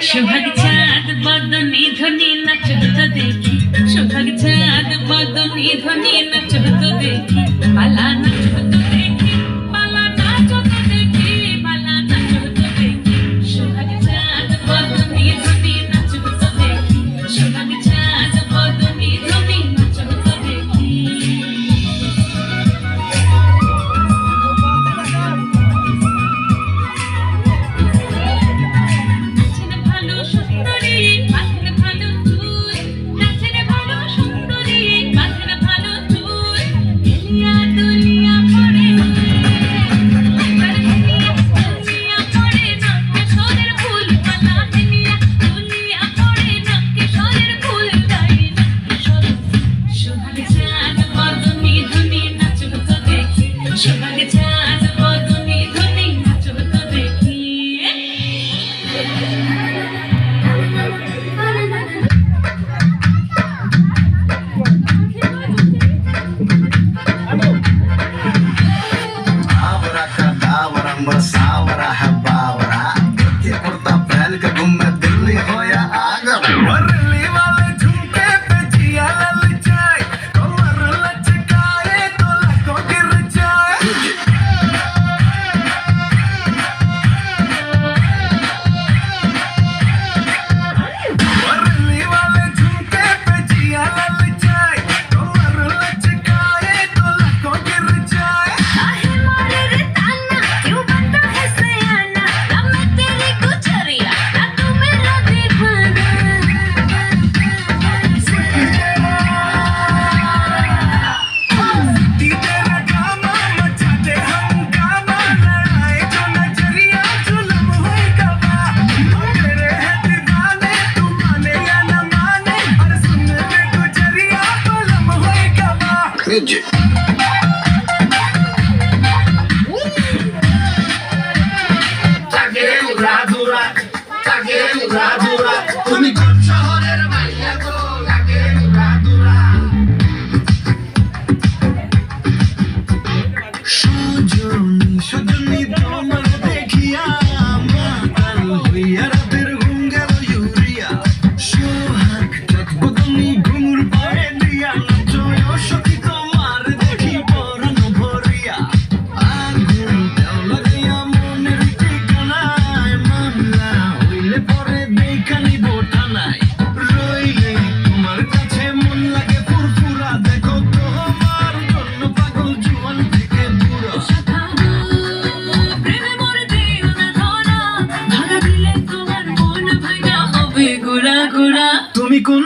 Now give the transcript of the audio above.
सुहाग चाँद बदनी ध्वनि नचत देखी सुहाग चाँद बदनी ध्वनि नचत देखी बाला नचत देखी बाला नचत देखी बाला नचत देखी सुहाग चाँद बदनी ध्वनि नचत देखी सुहाग चाँद बदनी ध्वनि नचत देखी सावरा है बावरा के कुर्ता पहन के घूमे दिल्ली हो या आगरा दिल्ली वाले झुमके पे जिया ललचाए कमर लचकाए तो लको गिर जाए दिल्ली वाले झुमके पे जिया ललचाए कमर लचकाए तो लको गिर जाए তুমি কোন শহরের মাইয়া গো লাগে উড়াদুরা সজনী সজনী তোমার দেখিয়া মাতাল হইয়া রাতের ঘুম গেল ইউরিয়া সোহাগ বদনি ঘুমুর পায়ে দিয়া নাচয় সখী তোমার দেখি পরাণ ভরিয়া আগুন দেও লাগাইয়া মনের ঠিকানায় মামলা হইলে পরে দেখানি বোটা নাই রইলে তোমার কাছে মন লাগে ফুরফুরা দেখো তোমার জন্য পাগল জুয়ান থেকে বুড়ো প্রেমে মরে দিও না ধরা ধরা দিলে তোমার মন ভাঙা হবে গোড়া গোড়া তুমি কোন